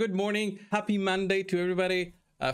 Good morning. Happy Monday to everybody.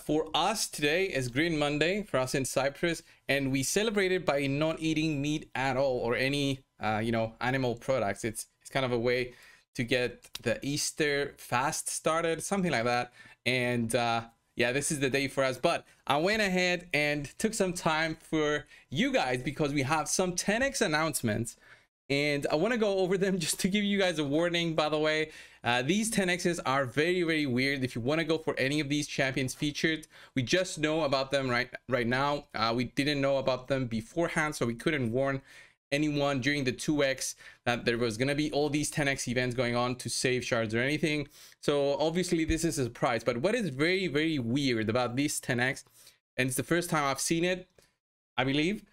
For us, today is Green Monday for us in Cyprus, and we celebrate it by not eating meat at all or any, animal products. It's kind of a way to get the Easter fast started, something like that. And yeah, this is the day for us. But I went ahead and took some time for you guys because we have some 10x announcements. And I want to go over them just to give you guys a warning. By the way, these 10x's are very, very weird. If you want to go for any of these champions featured, we just know about them right now. We didn't know about them beforehand, so we couldn't warn anyone during the 2x that there was going to be all these 10x events going on to save shards or anything. So obviously this is a surprise. But what is very, very weird about these 10x, and it's the first time I've seen it, I believe,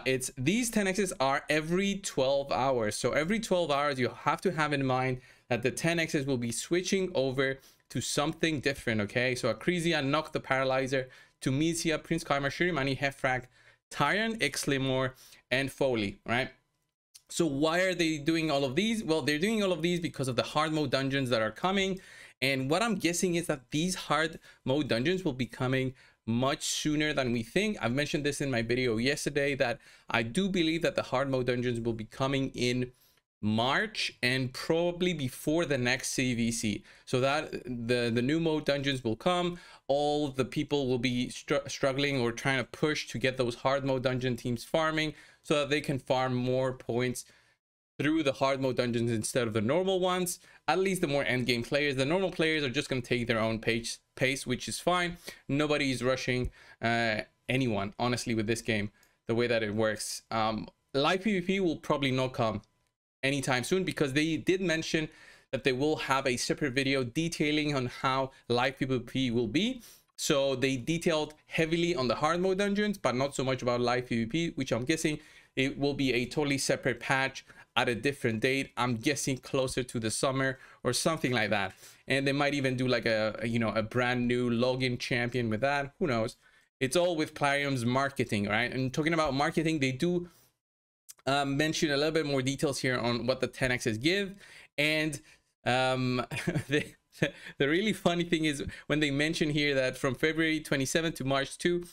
it's these 10x's are every 12 hours. So every 12 hours you have to have in mind that the 10x's will be switching over to something different. Okay, so Akrisia, Knock the Paralyzer, Tunisia, Prince Kaimar, Shirimani, Hefrak, Tyron, Exlimor, and Foley, right? So why are they doing all of these? Well, they're doing all of these because of the hard mode dungeons that are coming. And what I'm guessing is that these hard mode dungeons will be coming much sooner than we think. I've mentioned this in my video yesterday that I do believe that the hard mode dungeons will be coming in March and probably before the next CVC, so that the new mode dungeons will come. All the people will be struggling or trying to push to get those hard mode dungeon teams farming so that they can farm more points through the hard mode dungeons instead of the normal ones. At least the more end game players. The normal players are just going to take their own pace, which is fine. Nobody is rushing anyone, honestly, with this game, the way that it works. Live PvP will probably not come anytime soon because they did mention that they will have a separate video detailing on how live PvP will be. So they detailed heavily on the hard mode dungeons, but not so much about live PvP, which I'm guessing it will be a totally separate patch at a different date. I'm guessing closer to the summer or something like that. And they might even do like a brand new login champion with that. Who knows? It's all with Plarium's marketing, right? And talking about marketing, they do mention a little bit more details here on what the 10x's give. And the really funny thing is when they mention here that from February 27th to March 2,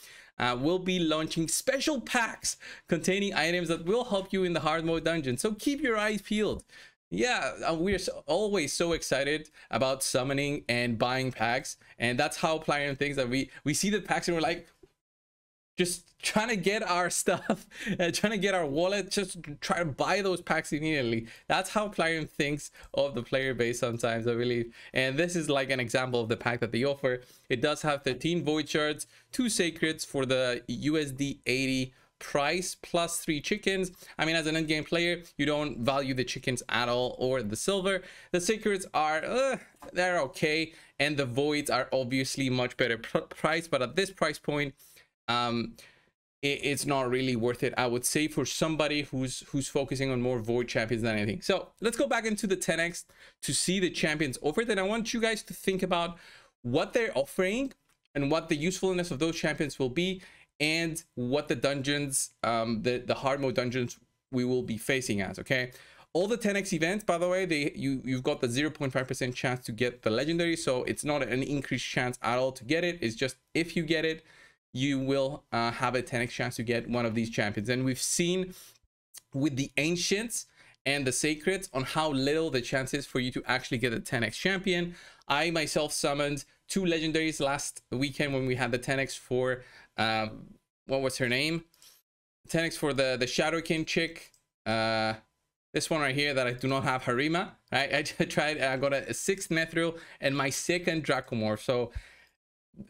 we'll be launching special packs containing items that will help you in the hard mode dungeon. So keep your eyes peeled. Yeah, we're always so excited about summoning and buying packs, and that's how Plarium thinks, that we see the packs and we're like, just trying to get our stuff, trying to get our wallet, just try to buy those packs immediately. That's how Plarium thinks of the player base sometimes, I believe. And this is like an example of the pack that they offer. It does have 13 void shards, 2 sacreds for the USD 80 price, plus 3 chickens. I mean, as an endgame player, you don't value the chickens at all or the silver. The sacreds are, they're okay. And the voids are obviously much better price, but at this price point, it's not really worth it, I would say, for somebody who's focusing on more void champions than anything. So let's go back into the 10x to see the champions offered, and I want you guys to think about what they're offering and what the usefulness of those champions will be, and what the dungeons, the hard mode dungeons we will be facing as. Okay, all the 10x events, by the way, you've got the 0.5% chance to get the legendary, so it's not an increased chance at all to get it. It's just if you get it, you will have a 10x chance to get one of these champions. And we've seen with the ancients and the sacreds on how little the chance is for you to actually get a 10x champion. I myself summoned 2 legendaries last weekend when we had the 10x for what was her name, 10x for the Shadowkin chick, this one right here that I do not have, Harima, right? I tried, I got a 6th Nethril and my 2nd Dracomorph. So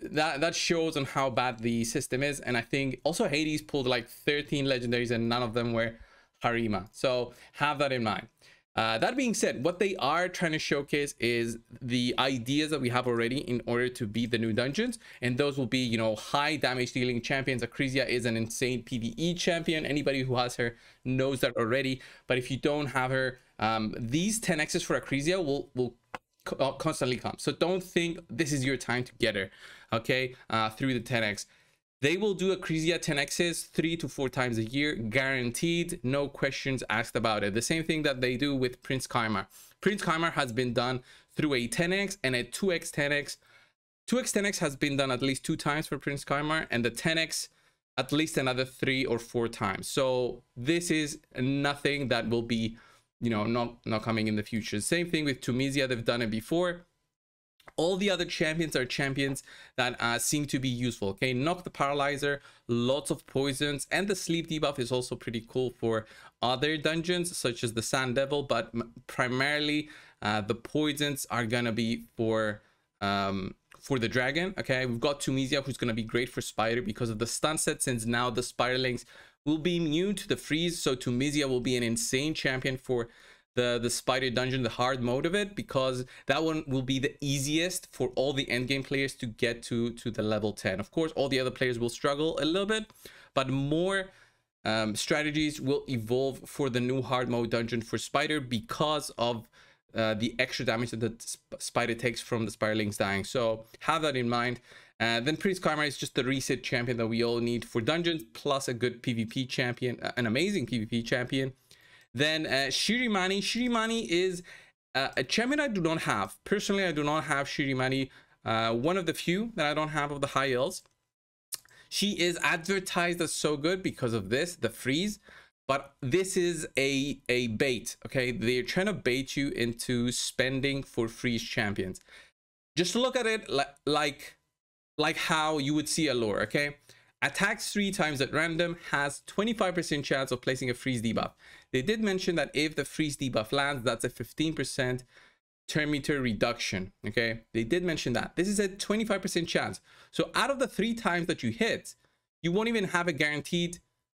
that shows on how bad the system is. And I think also Hades pulled like 13 legendaries and none of them were Harima, so have that in mind. That being said, what they are trying to showcase is the ideas that we have already in order to beat the new dungeons, and those will be, high damage dealing champions. Akrisia is an insane PvE champion. Anybody who has her knows that already, but if you don't have her, these 10x's for Akrisia will constantly come. So don't think this is your time to get her, okay, through the 10x. They will do Akrisia 10x's 3 to 4 times a year, guaranteed, no questions asked about it. The same thing that they do with Prince Kaimar. Prince Kaimar has been done through a 10x and a 2x 10x. 2x 10x has been done at least 2 times for Prince Kaimar, and the 10x at least another 3 or 4 times. So this is nothing that will be, you know, not coming in the future. Same thing with Tunisia, they've done it before. All the other champions are champions that seem to be useful. Okay, knock the paralyzer, lots of poisons, and the sleep debuff is also pretty cool for other dungeons such as the Sand Devil, but primarily the poisons are gonna be for the dragon. Okay, we've got Tunisia, who's gonna be great for Spider because of the stun set, since now the Spiderlings will be immune to the freeze. So Tunisia will be an insane champion for the Spider dungeon, the hard mode of it, because that one will be the easiest for all the endgame players to get to the level 10. Of course, all the other players will struggle a little bit, but more strategies will evolve for the new hard mode dungeon for Spider because of the extra damage that the Spider takes from the Spiderlings dying. So have that in mind. Then Prince Karma is just the reset champion that we all need for dungeons, plus a good PvP champion, an amazing PvP champion. Then Shirimani. Shirimani is a champion I do not have. Personally, I do not have Shirimani. One of the few that I don't have of the high elves. She is advertised as so good because of this, the freeze. But this is a bait, okay? They're trying to bait you into spending for freeze champions. Just look at it like how you would see a lore, okay? Attacks 3 times at random, has 25% chance of placing a freeze debuff. They did mention that if the freeze debuff lands, that's a 15% turn meter reduction, okay? They did mention that. This is a 25% chance. So out of the 3 times that you hit, you won't even have a guaranteed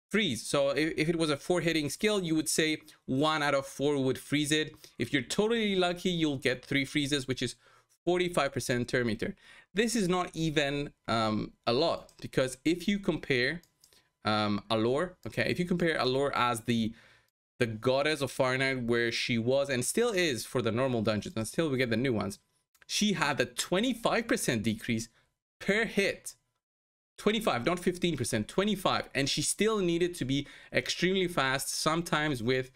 freeze. So if it was a 4 hitting skill, you would say 1 out of 4 would freeze it. If you're totally lucky, you'll get 3 freezes, which is 45% turn meter. This is not even a lot, because if you compare Allure, okay, if you compare Allure as the goddess of Fire Knight, where she was and still is for the normal dungeons until we get the new ones, she had a 25% decrease per hit. 25, not 15%, 25, and she still needed to be extremely fast, sometimes with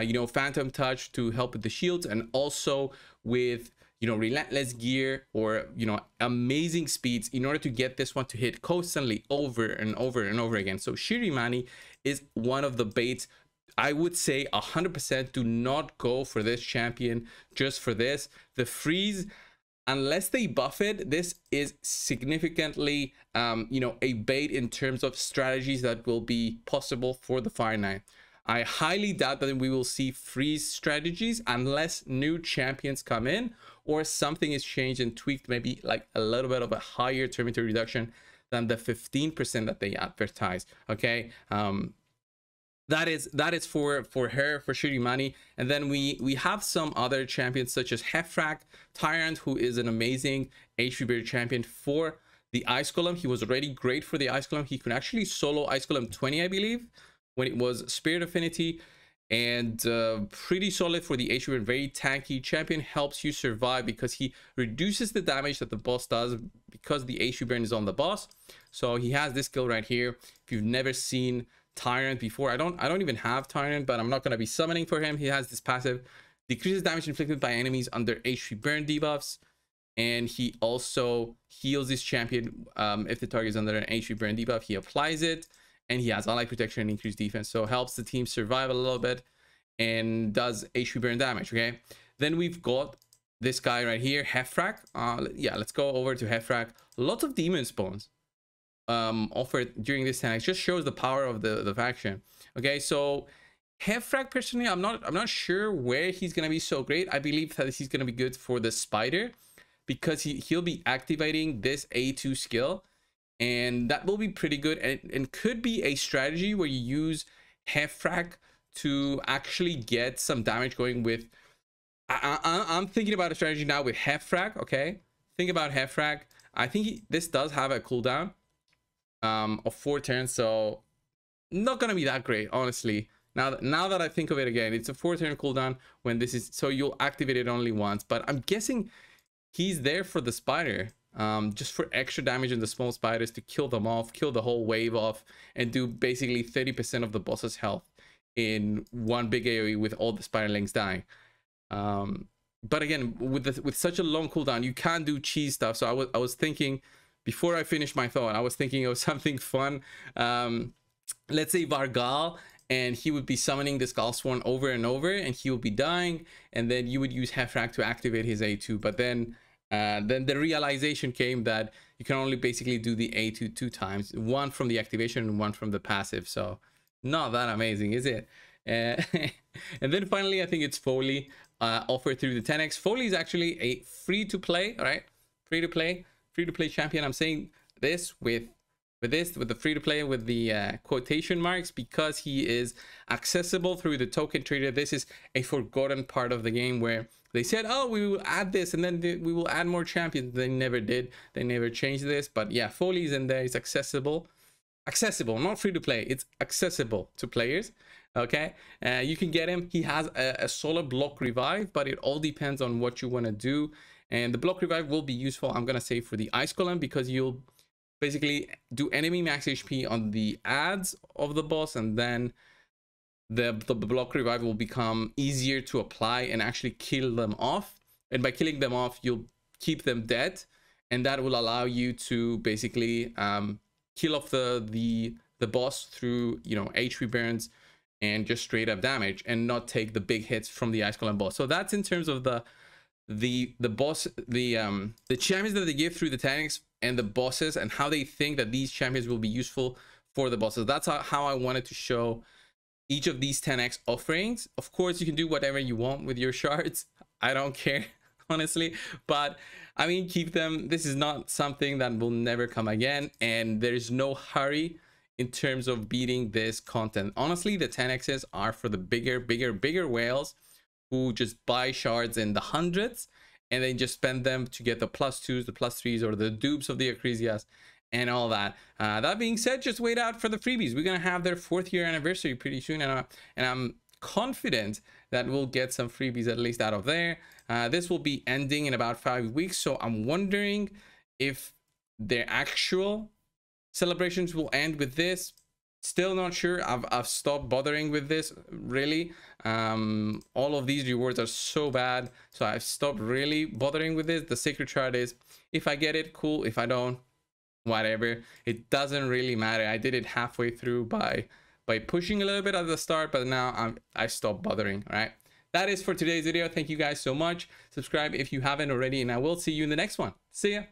you know, Phantom Touch to help with the shields, and also with, you know, relentless gear or, you know, amazing speeds in order to get this one to hit constantly over and over and over again. So Shirimani is one of the baits. I would say 100% do not go for this champion just for this. The freeze, unless they buff it, this is significantly you know, a bait in terms of strategies that will be possible for the Fire Knight. I highly doubt that we will see freeze strategies unless new champions come in or something is changed and tweaked, maybe like a little bit of a higher turn meter reduction than the 15% that they advertise. Okay, that is for her, for Shirimani. And then we have some other champions such as Hefrak Tyrant, who is an amazing HP bear champion for the Ice Golem. He was already great for the Ice Golem. He could actually solo Ice Golem 20, I believe, when it was Spirit Affinity, and pretty solid for the HP bear. Very tanky champion, helps you survive because he reduces the damage that the boss does because the HP burn is on the boss. So he has this skill right here. If you've never seen Tyrant before, I don't even have Tyrant, but I'm not going to be summoning for him. He has this passive, decreases damage inflicted by enemies under HP burn debuffs, and he also heals this champion if the target is under an HP burn debuff. He applies it, and he has ally protection and increased defense, so helps the team survive a little bit and does HP burn damage. Okay, then we've got this guy right here, Hefrak. Yeah, let's go over to Hefrak. Lots of demon spawns offered during this time. It just shows the power of the faction. Okay, so Hefrak, personally, I'm not sure where he's gonna be so great. I believe that he's gonna be good for the Spider because he'll be activating this A2 skill, and that will be pretty good, and could be a strategy where you use Hefrak to actually get some damage going with. I'm thinking about a strategy now with Hefrak. Okay, think about Hefrak. I think this does have a cooldown of 4 turns, so not gonna be that great, honestly. Now that I think of it again, it's a 4-turn cooldown when this is, so you'll activate it only once. But I'm guessing he's there for the Spider, just for extra damage in the small spiders to kill them off, kill the whole wave off, and do basically 30% of the boss's health in one big AoE with all the Spiderlings dying. but again, with such a long cooldown, you can't do cheese stuff. So I was thinking, before I finished my thought, I was thinking of something fun. Let's say Vargal, and he would be summoning this Galsworn over and over, and he would be dying, and then you would use Hefrak to activate his A2. But then the realization came that you can only basically do the A2 2 times, one from the activation and one from the passive. So not that amazing, is it? And then finally, I think it's Foley, offered through the 10x. Foley is actually a free-to-play, all right? Free-to-play champion. I'm saying this with the free-to-play with the quotation marks, because he is accessible through the token trader. This is a forgotten part of the game where they said, oh, we will add this and then we will add more champions. They never did. They never changed this. But yeah, Foley's in there. It's accessible, not free-to-play. It's accessible to players. Okay, you can get him. He has a solar block revive, but it all depends on what you want to do. And the block revive will be useful, I'm gonna say, for the ice column, because you'll basically do enemy max HP on the ads of the boss, and then the block revive will become easier to apply and actually kill them off. And by killing them off, you'll keep them dead, and that will allow you to basically kill off the boss through, you know, HP burns and just straight up damage, and not take the big hits from the ice column boss. So that's in terms of the boss, the champions that they give through the 10x, and the bosses, and how they think that these champions will be useful for the bosses. That's how I wanted to show each of these 10x offerings. Of course, you can do whatever you want with your shards. I don't care, honestly, but I mean, keep them. This is not something that will never come again, and there's no hurry in terms of beating this content. Honestly, the 10x's are for the bigger whales who just buy shards in the hundreds and then just spend them to get the +2s, the +3s, or the dupes of the Ecclesias and all that. That being said, just wait out for the freebies. We're gonna have their 4th year anniversary pretty soon, and I'm confident that we'll get some freebies at least out of there. This will be ending in about 5 weeks, so I'm wondering if their actual celebrations will end with this. Still not sure. I've stopped bothering with this, really. All of these rewards are so bad, so I've stopped really bothering with this. The sacred shard is, if I get it, cool. If I don't, whatever. It doesn't really matter. I did it halfway through by pushing a little bit at the start, but now I stopped bothering. All right, that is for today's video. Thank you guys so much. Subscribe if you haven't already, and I will see you in the next one. See ya.